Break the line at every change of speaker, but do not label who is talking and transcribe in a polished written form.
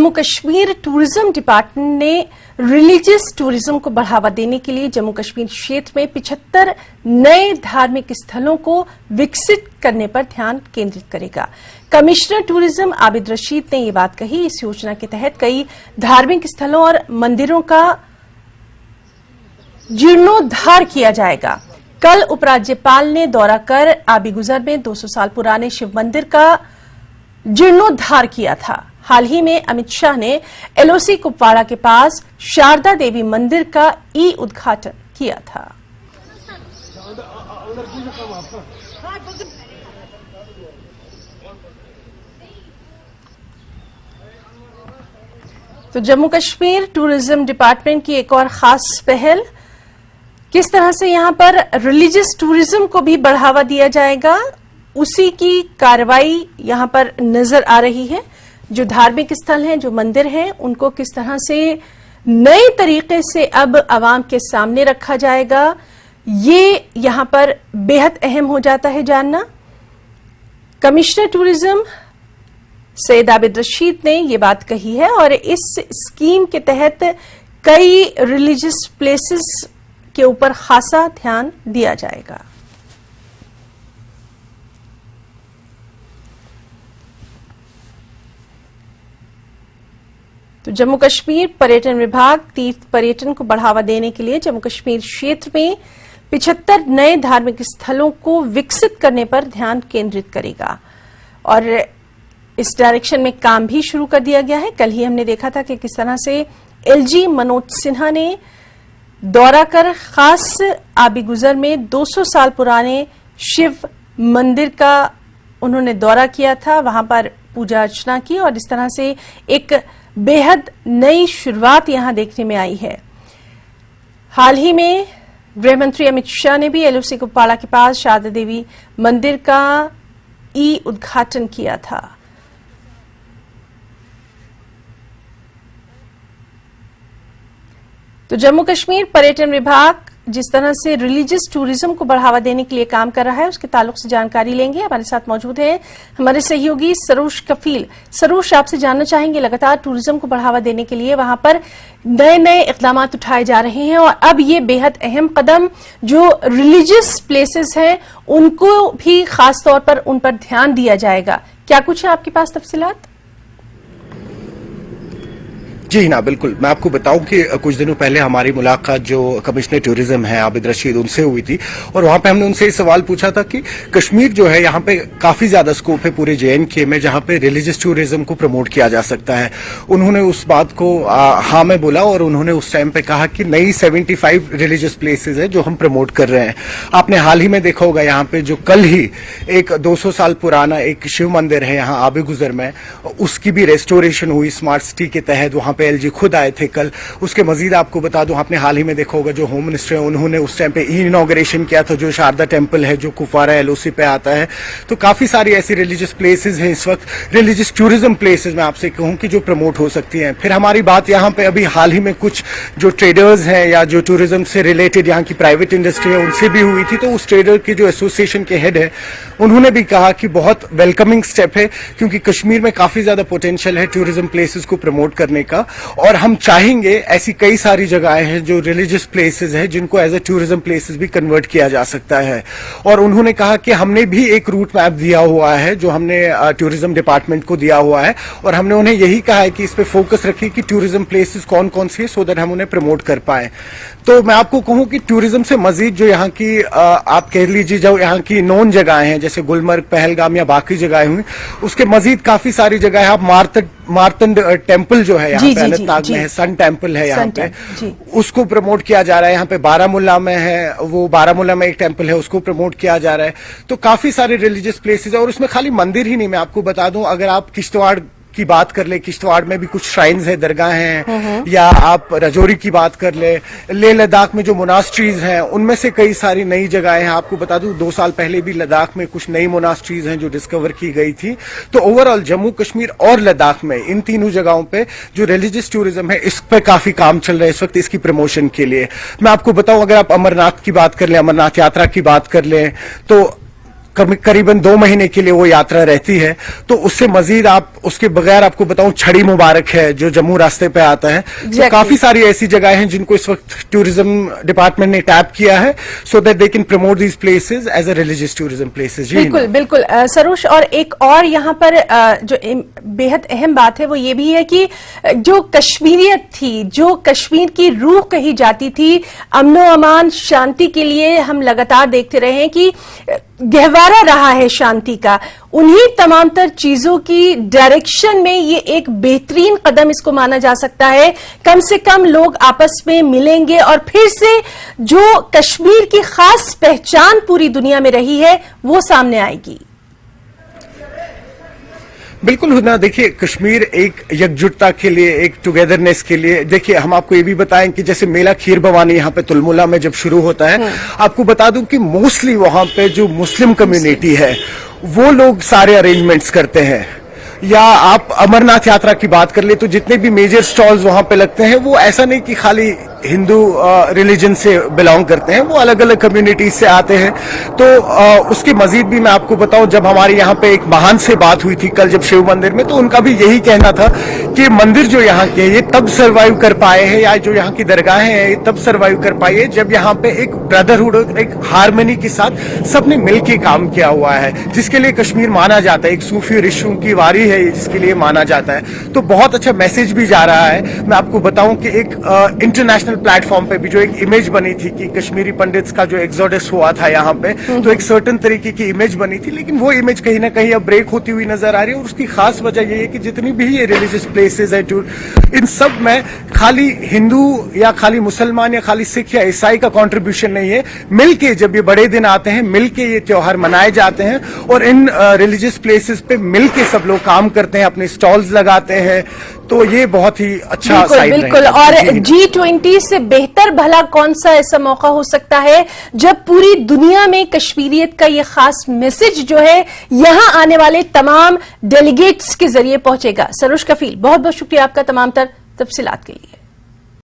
Jammu Kashmir tourism department ने religious tourism को बढ़ावा देने के लिए जम्मू कश्मीर क्षेत्र में 75 नए धार्मिक स्थलों को विकसित करने पर ध्यान केंद्रित करेगा। कमिश्नर टूरिज्म आबिद रशीद ने ये बात कही। इस योजना के तहत कई धार्मिक स्थलों और मंदिरों का जीर्णोद्धार किया जाएगा। कल उपराज्यपाल ने दौरा कर आबिगुजर में 200 साल पुराने शिव मंदिर का जीर्णोद्धार किया था। हाल ही में अमित शाह ने एलओसी कुपवाड़ा के पास शारदा देवी मंदिर का उद्घाटन किया था। तो जम्मू कश्मीर टूरिज्म डिपार्टमेंट की एक और खास पहल, किस तरह से यहां पर रिलीजियस टूरिज्म को भी बढ़ावा दिया जाएगा, उसी की कार्रवाई यहां पर नजर आ रही है। जो धार्मिक स्थल हैं, जो मंदिर हैं, उनको किस तरह से नए तरीके से अब आवाम के सामने रखा जाएगा, ये यहां पर बेहद अहम हो जाता है जानना। कमिश्नर टूरिज्म सैयद आबिद रशीद ने ये बात कही है और इस स्कीम के तहत कई रिलीजियस प्लेसेस के ऊपर खासा ध्यान दिया जाएगा। तो जम्मू कश्मीर पर्यटन विभाग तीर्थ पर्यटन को बढ़ावा देने के लिए जम्मू कश्मीर क्षेत्र में 75 नए धार्मिक स्थलों को विकसित करने पर ध्यान केंद्रित करेगा और इस डायरेक्शन में काम भी शुरू कर दिया गया है। कल ही हमने देखा था कि किस तरह से एलजी मनोज सिन्हा ने दौरा कर खास आबिगुजर में 200 साल पुराने शिव मंदिर का उन्होंने दौरा किया था, वहां पर पूजा अर्चना की और इस तरह से एक बेहद नई शुरुआत यहां देखने में आई है। हाल ही में गृहमंत्री अमित शाह ने भी एलओसी कुपवाड़ा के पास शारदा देवी मंदिर का उद्घाटन किया था। तो जम्मू कश्मीर पर्यटन विभाग जिस तरह से रिलीजियस टूरिज्म को बढ़ावा देने के लिए काम कर रहा है, उसके ताल्लुक से जानकारी लेंगे। हमारे साथ मौजूद है हमारे सहयोगी सरोज कफील। सरोज, आपसे जानना चाहेंगे, लगातार टूरिज्म को बढ़ावा देने के लिए वहां पर नए नए इकदाम उठाए जा रहे हैं और अब ये बेहद अहम कदम जो रिलीजियस प्लेसेस हैं उनको भी खास तौर पर उन पर ध्यान दिया जाएगा, क्या कुछ है आपके पास तफसीलात?
जी ना, बिल्कुल। मैं आपको बताऊं कि कुछ दिनों पहले हमारी मुलाकात जो कमिश्नर टूरिज्म है आबिद रशीद, उनसे हुई थी और वहां पे हमने उनसे ये सवाल पूछा था कि कश्मीर जो है यहाँ पे काफी ज्यादा स्कोप है पूरे JNK में जहाँ पे रिलीजियस टूरिज्म को प्रमोट किया जा सकता है। उन्होंने उस बात को हाँ में बोला और उन्होंने उस टाइम पे कहा कि नई 75 रिलीजियस प्लेसेज है जो हम प्रमोट कर रहे हैं। आपने हाल ही में देखा होगा यहाँ पे जो कल ही एक 200 साल पुराना एक शिव मंदिर है यहाँ आबिगुजर में, उसकी भी रेस्टोरेशन हुई स्मार्ट सिटी के तहत। वहां पे एलजी खुद आए थे कल। उसके मजीद आपको बता दूं, आपने हाल ही में देखा होगा जो होम मिनिस्टर है उन्होंने उस टाइम पे इनॉग्रेशन किया था जो शारदा टेम्पल है जो कुपवाड़ा एलओसी पे आता है। तो काफी सारी ऐसी रिलीजियस प्लेसेस हैं इस वक्त, रिलीजियस टूरिज्म प्लेसेस मैं आपसे कहूं कि जो प्रमोट हो सकती हैं। फिर हमारी बात यहाँ पे अभी हाल ही में कुछ जो ट्रेडर्स हैं या जो टूरिज्म से रिलेटेड यहाँ की प्राइवेट इंडस्ट्री है उनसे भी हुई थी। तो उस ट्रेडर के जो एसोसिएशन के हेड है उन्होंने भी कहा कि बहुत वेलकमिंग स्टेप है क्योंकि कश्मीर में काफी ज्यादा पोटेंशियल है टूरिज्म प्लेसेस को प्रमोट करने का और हम चाहेंगे ऐसी कई सारी जगहें हैं जो रिलीजियस प्लेसेस हैं जिनको एज ए टूरिज्म प्लेसेस भी कन्वर्ट किया जा सकता है। और उन्होंने कहा कि हमने भी एक रूट मैप दिया हुआ है जो हमने टूरिज्म डिपार्टमेंट को दिया हुआ है और हमने उन्हें यही कहा है कि इस पे फोकस रखिए कि टूरिज्म प्लेसेस कौन कौन सी है सो दैट हम उन्हें प्रमोट कर पाए। तो मैं आपको कहूं कि टूरिज्म से मजीद जो यहाँ की आप कह लीजिए जो यहाँ की नॉन जगहें हैं जैसे गुलमर्ग, पहलगाम या बाकी जगहें हुई, उसके मजीद काफी सारी जगह है। आप मार्तंड टेम्पल जो है यहाँ पे अनंतनाग में है, सन टेम्पल है यहाँ पे, उसको प्रमोट किया जा रहा है। यहाँ पे बारामूला में है, वो बारामूला में एक टेम्पल है उसको प्रमोट किया जा रहा है। तो काफी सारे रिलीजियस प्लेसेस है और उसमें खाली मंदिर ही नहीं, मैं आपको बता दूं अगर आप किश्तवाड़ की बात कर ले, किश्तवाड़ में भी कुछ श्राइन्स है, दरगाह हैं, या आप राजौरी की बात कर ले, लेह लद्दाख में जो मोनास्ट्रीज हैं उनमें से कई सारी नई जगहें हैं। आपको बता दूं 2 साल पहले भी लद्दाख में कुछ नई मोनास्ट्रीज हैं जो डिस्कवर की गई थी। तो ओवरऑल जम्मू कश्मीर और लद्दाख में इन तीनों जगहों पे जो रिलीजियस टूरिज्म है इस पे काफी काम चल रहा है इस वक्त इसकी प्रमोशन के लिए। मैं आपको बताऊं अगर आप अमरनाथ की बात कर ले, अमरनाथ यात्रा की बात कर ले, तो करीबन 2 महीने के लिए वो यात्रा रहती है। तो उससे मजीद आप उसके बगैर आपको बताऊं छड़ी मुबारक है जो जम्मू रास्ते पे आता है। तो काफी सारी ऐसी जगह हैं जिनको इस वक्त टूरिज्म डिपार्टमेंट ने टैप किया है so that they can promote these places as a religious tourism places.
बिल्कुल बिल्कुल सरोज, और एक और यहाँ पर जो बेहद अहम बात है वो ये भी है कि जो कश्मीरियत थी, जो कश्मीर की रूह कही जाती थी, अमनो अमान शांति के लिए हम लगातार देखते रहे हैं कि गहवारा रहा है शांति का, उन्हीं तमाम तर चीजों की डायरेक्शन में ये एक बेहतरीन कदम इसको माना जा सकता है। कम से कम लोग आपस में मिलेंगे और फिर से जो कश्मीर की खास पहचान पूरी दुनिया में रही है वो सामने आएगी।
बिल्कुल हुना, देखिए कश्मीर एक एकजुटता के लिए, एक टुगेदरनेस के लिए, देखिए हम आपको ये भी बताएं कि जैसे मेला खीर भवानी यहाँ पे तुलमुला में जब शुरू होता है, आपको बता दूं कि मोस्टली वहां पे जो मुस्लिम कम्युनिटी है वो लोग सारे अरेंजमेंट्स करते हैं। या आप अमरनाथ यात्रा की बात कर ले तो जितने भी मेजर स्टॉल्स वहां पे लगते हैं वो ऐसा नहीं कि खाली हिंदू रिलीजन से बिलोंग करते हैं, वो अलग अलग कम्युनिटीज से आते हैं। तो उसके मजीद भी मैं आपको बताऊं, जब हमारे यहाँ पे एक महान से बात हुई थी कल जब शिव मंदिर में, तो उनका भी यही कहना था कि मंदिर जो यहाँ के ये तब सर्वाइव कर पाए हैं, या जो यहाँ की दरगाहें हैं ये तब सर्वाइव कर पाई है जब यहाँ पे एक ब्रदरहुड, एक हारमोनी के साथ सबने मिलकर काम किया हुआ है, जिसके लिए कश्मीर माना जाता है। एक सूफी ऋषियों की वारी है जिसके लिए माना जाता है। तो बहुत अच्छा मैसेज भी जा रहा है। मैं आपको बताऊं कि एक इंटरनेशनल प्लेटफॉर्म पे भी जो एक इमेज बनी थी कि कश्मीरी पंडित्स का जो एक्सोडस हुआ था यहाँ पे, तो एक सर्टेन तरीके की इमेज बनी थी, लेकिन वो इमेज कहीं ना कहीं अब ब्रेक होती हुई नजर आ रही है। और उसकी खास वजह ये है कि जितनी भी ये रिलीजियस प्लेसेस है इन सब में खाली हिंदू या खाली मुसलमान या खाली सिख या ईसाई का कॉन्ट्रीब्यूशन नहीं है। मिलके जब ये बड़े दिन आते हैं, मिलके ये त्योहार मनाए जाते हैं और इन रिलीजियस प्लेसेस पे मिलके सब लोग काम करते हैं, अपने स्टॉल्स लगाते हैं। तो ये बहुत ही अच्छा साइड है।
बिल्कुल, और G20 से बेहतर भला कौन सा ऐसा मौका हो सकता है जब पूरी दुनिया में कश्मीरियत का ये खास मैसेज जो है यहां आने वाले तमाम डेलीगेट्स के जरिए पहुंचेगा। सरोज कफील, बहुत बहुत शुक्रिया आपका तमाम तर तफसीलात के लिए।